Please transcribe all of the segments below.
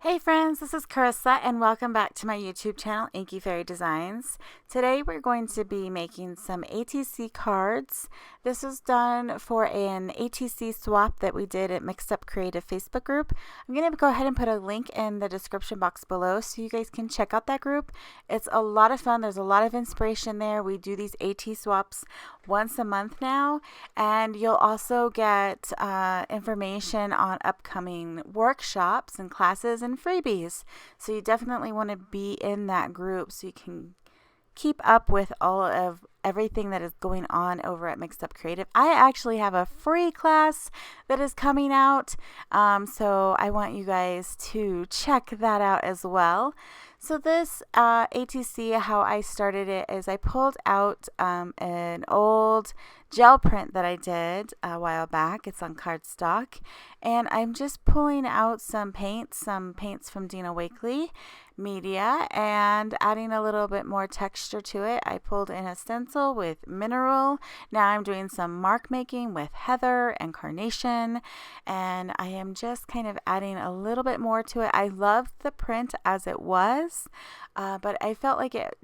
Hey friends, this is Carissa and welcome back to my YouTube channel, Inky Fairy Designs. Today we're going to be making some ATC cards. This was done for an ATC swap that we did at Mixed Up Creative Facebook group. I'm going to go ahead and put a link in the description box below so you guys can check out that group. It's a lot of fun. There's a lot of inspiration there. We do these AT swaps once a month now, and you'll also get information on upcoming workshops and classes and freebies. So you definitely want to be in that group so you can keep up with all of everything that is going on over at Mixed Up Creative. I actually have a free class that is coming out, so I want you guys to check that out as well. So this ATC, how I started it is I pulled out an old gel print that I did a while back. It's on cardstock, and I'm just pulling out some paints from Dina Wakley media and adding a little bit more texture to it. I pulled in a stencil with mineral. Now I'm doing some mark making with heather and carnation, and I am just kind of adding a little bit more to it. I loved the print as it was, but I felt like it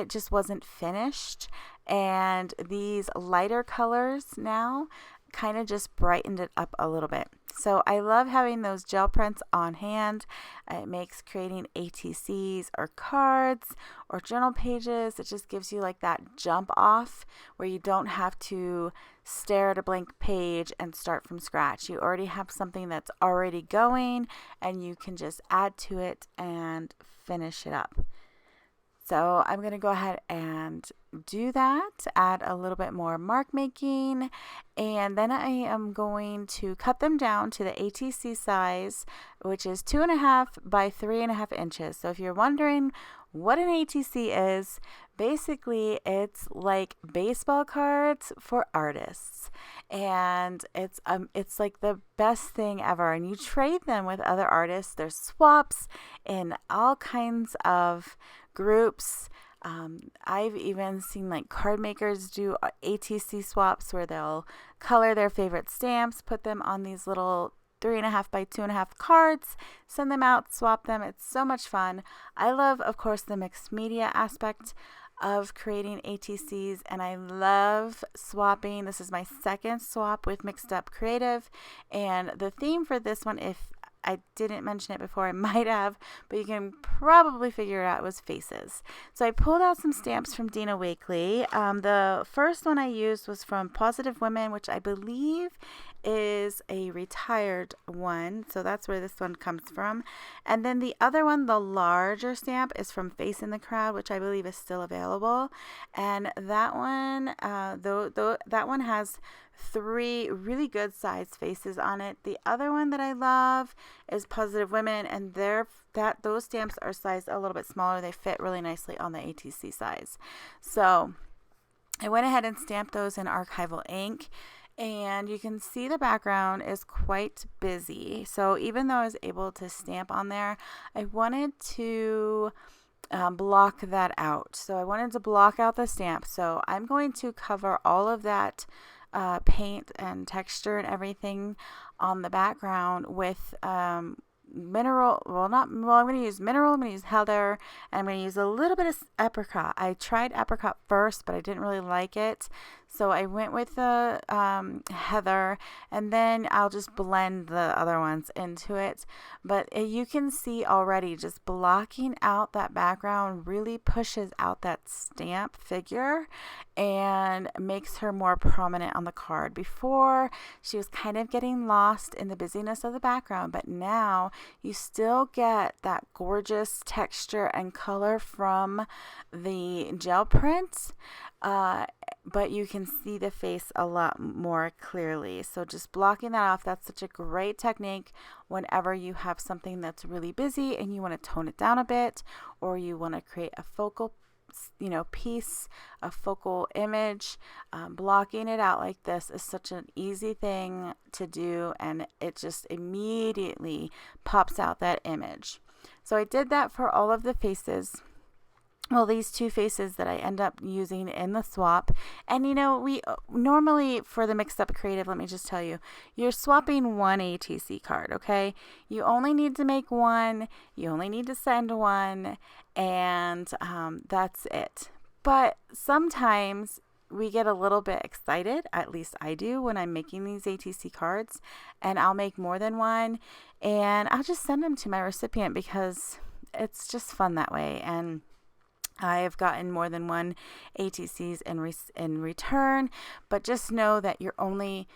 just wasn't finished, and these lighter colors now kind of just brightened it up a little bit. So I love having those gel prints on hand. It makes creating ATCs or cards or journal pages, it just gives you like that jump off where you don't have to stare at a blank page and start from scratch. You already have something that's already going and you can just add to it and finish it up. So I'm going to go ahead and do that, add a little bit more mark making, and then I am going to cut them down to the ATC size, which is 2.5 by 3.5 inches. So if you're wondering what an ATC is, basically it's like baseball cards for artists, and it's like the best thing ever, and you trade them with other artists. There's swaps in all kinds of groups. I've even seen like card makers do ATC swaps where they'll color their favorite stamps, put them on these little 3.5 by 2.5 cards, send them out, swap them. It's so much fun. I love, of course, the mixed media aspect of creating ATCs, and I love swapping. This is my second swap with Mixed Up Creative, and the theme for this one, if I didn't mention it before, I might have, but you can probably figure it out, was faces. So I pulled out some stamps from Dina Wakley. The first one I used was from Positive Women, which I believe is a retired one. So that's where this one comes from. And then the other one, the larger stamp, is from Face in the Crowd, which I believe is still available. And that one, that one has 3 really good sized faces on it. The other one that I love is Positive Women, and those stamps are sized a little bit smaller. They fit really nicely on the ATC size. So I went ahead and stamped those in Archival ink, and you can see the background is quite busy. So even though I was able to stamp on there, I wanted to block that out. So I wanted to block out the stamp. So I'm going to cover all of that paint and texture and everything on the background with mineral. I'm going to use mineral, I'm going to use heather, and I'm going to use a little bit of apricot. I tried apricot first, but I didn't really like it, so I went with the heather, and then I'll just blend the other ones into it. But you can see already just blocking out that background really pushes out that stamp figure and makes her more prominent on the card. Before, she was kind of getting lost in the busyness of the background, but now you still get that gorgeous texture and color from the gel print, but you can see the face a lot more clearly. So just blocking that off, that's such a great technique whenever you have something that's really busy and you want to tone it down a bit, or you want to create a focal piece, a focal image. Blocking it out like this is such an easy thing to do, and it just immediately pops out that image. So I did that for all of the faces. well, these two faces that I end up using in the swap. And you know, we normally, for the mixed up creative, let me just tell you, you're swapping one ATC card, okay? You only need to make one, you only need to send one, and that's it. But sometimes we get a little bit excited, at least I do, when I'm making these ATC cards, and I'll make more than one, and I'll just send them to my recipient because it's just fun that way. And I have gotten more than one ATCs in return, but just know that you're only,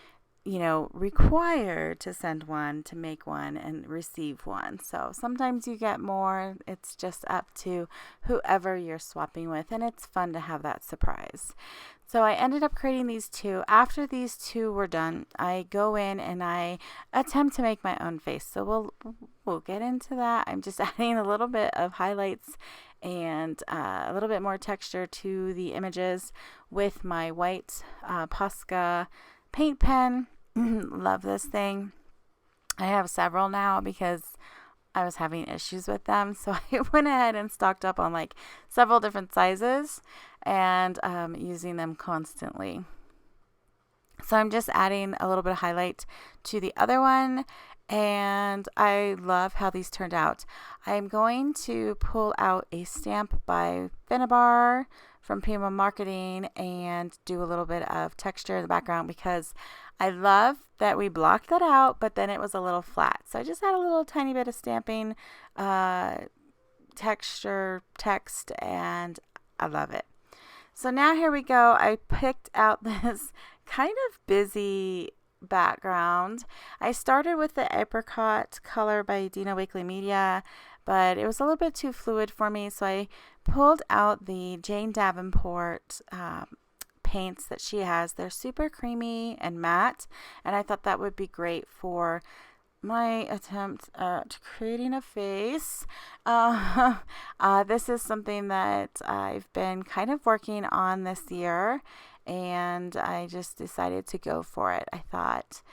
required to send one, to make one, and receive one. So sometimes you get more. It's just up to whoever you're swapping with, and it's fun to have that surprise. So I ended up creating these two. After these two were done, I go in and I attempt to make my own face. So we'll get into that. I'm just adding a little bit of highlights and a little bit more texture to the images with my white Posca paint pen. Love this thing. I have several now because I was having issues with them, so I went ahead and stocked up on like several different sizes and using them constantly. So I'm just adding a little bit of highlight to the other one, and I love how these turned out. I'm going to pull out a stamp by Finnabar from Prima Marketing and do a little bit of texture in the background because I love that we blocked that out, but then it was a little flat. So I just had a little tiny bit of stamping texture, text, and I love it. So now here we go. I picked out this kind of busy background. I started with the apricot color by Dina Wakley Media, but it was a little bit too fluid for me, so I pulled out the Jane Davenport paints that she has. They're super creamy and matte, and I thought that would be great for my attempt at creating a face. This is something that I've been kind of working on this year, and I just decided to go for it. I thought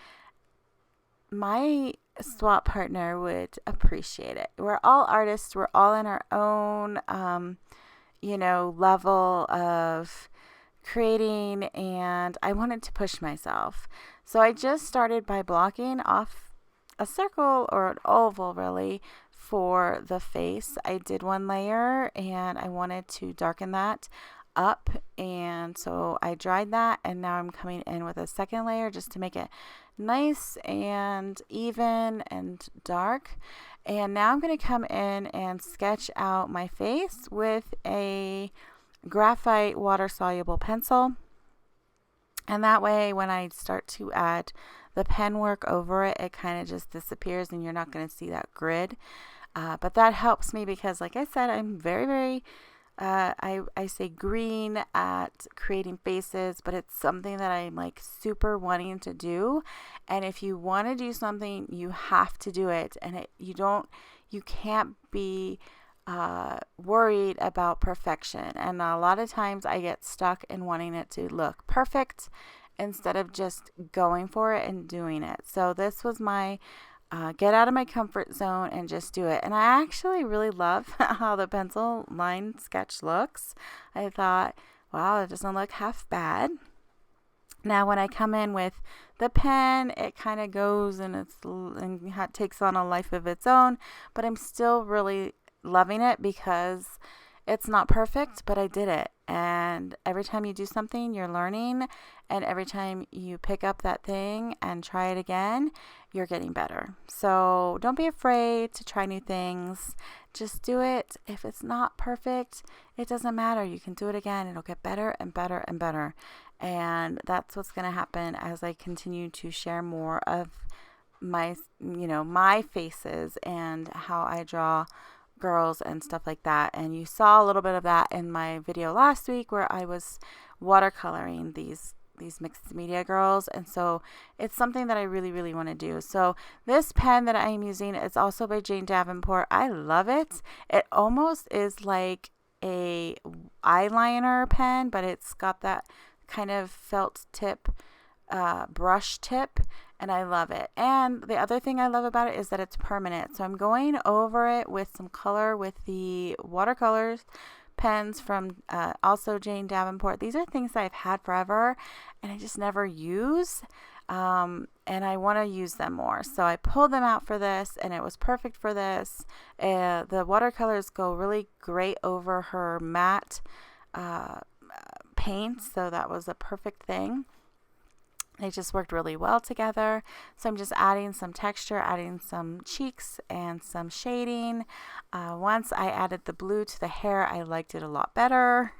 my swap partner would appreciate it. We're all artists. We're all in our own, level of creating, and I wanted to push myself. So I just started by blocking off a circle or an oval really for the face. I did one layer and I wanted to darken that up, and so I dried that, and now I'm coming in with a second layer just to make it nice and even and dark. And now I'm going to come in and sketch out my face with a graphite water soluble pencil, and that way when I start to add the pen work over it, it kind of just disappears and you're not going to see that grid. But that helps me because, like I said, I'm very, very, I say green at creating faces, but it's something that I'm like super wanting to do. And if you want to do something, you have to do it. And you can't be worried about perfection. And a lot of times I get stuck in wanting it to look perfect instead of just going for it and doing it. So this was my get out of my comfort zone and just do it. And I actually really love how the pencil line sketch looks. I thought, wow, it doesn't look half bad. Now when I come in with the pen, it kind of goes and it takes on a life of its own, but I'm still really loving it because it's not perfect, but I did it. And every time you do something, you're learning. And every time you pick up that thing and try it again, you're getting better. So don't be afraid to try new things. Just do it. If it's not perfect, it doesn't matter. You can do it again. It'll get better and better and better. And that's what's going to happen as I continue to share more of my faces and how I draw girls and stuff like that. And you saw a little bit of that in my video last week where I was watercoloring these mixed media girls, and so it's something that I really, really want to do. So this pen that I am using is also by Jane Davenport. I love it. It almost is like a eyeliner pen, but it's got that kind of felt tip, brush tip, and I love it. And the other thing I love about it is that it's permanent. So I'm going over it with some color with the watercolors pens from also Jane Davenport. These are things that I've had forever and I just never use. And I want to use them more. So I pulled them out for this and it was perfect for this. The watercolors go really great over her matte paint, so that was a perfect thing. They just worked really well together. So I'm just adding some texture, adding some cheeks and some shading. Once I added the blue to the hair, I liked it a lot better.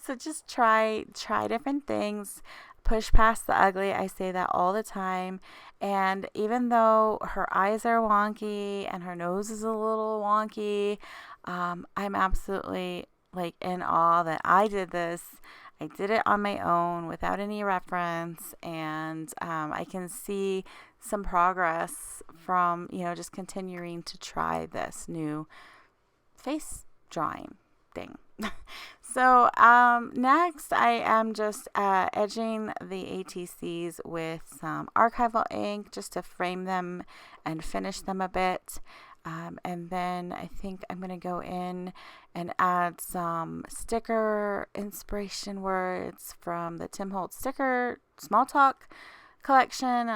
So just try different things. Push past the ugly. I say that all the time. And even though her eyes are wonky and her nose is a little wonky, I'm absolutely like in awe that I did this. I did it on my own without any reference, and I can see some progress from, just continuing to try this new face drawing thing. So next I am just edging the ATCs with some Archival ink just to frame them and finish them a bit. And then I think I'm going to go in and add some sticker inspiration words from the Tim Holtz sticker Small Talk collection.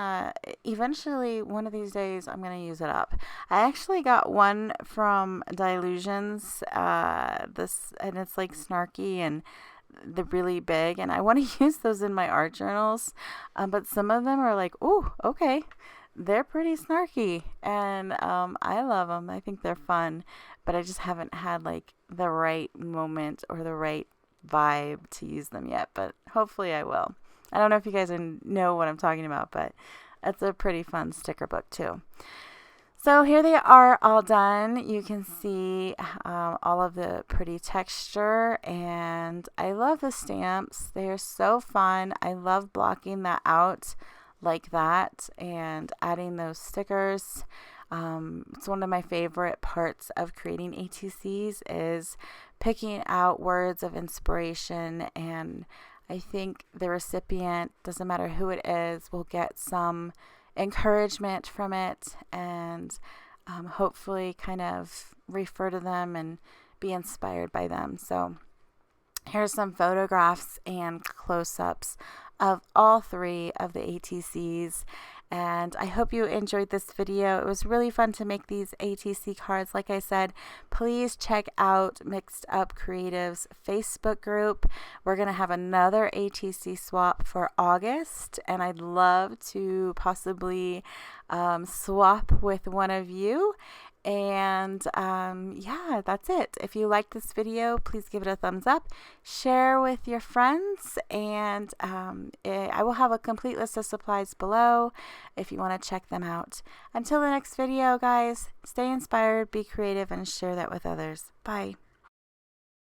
Eventually, one of these days, I'm going to use it up. I actually got one from Dilutions, and it's like snarky and they're really big, and I want to use those in my art journals, but some of them are like, ooh, okay. They're pretty snarky, and I love them. I think they're fun, but I just haven't had like the right moment or the right vibe to use them yet, but hopefully I will. I don't know if you guys know what I'm talking about, but it's a pretty fun sticker book too. So here they are all done. You can see all of the pretty texture, and I love the stamps. They are so fun. I love blocking that out like that and adding those stickers. It's one of my favorite parts of creating ATCs is picking out words of inspiration, and I think the recipient, doesn't matter who it is, will get some encouragement from it, and hopefully kind of refer to them and be inspired by them. So here's some photographs and close-ups of all three of the ATCs, and I hope you enjoyed this video. It was really fun to make these ATC cards. Like I said, please check out Mixed Up Creative's Facebook group. We're going to have another ATC swap for August, and I'd love to possibly swap with one of you. And yeah, that's it. If you like this video, please give it a thumbs up, share with your friends, and I will have a complete list of supplies below if you want to check them out. Until the next video, guys, stay inspired, be creative, and share that with others. Bye.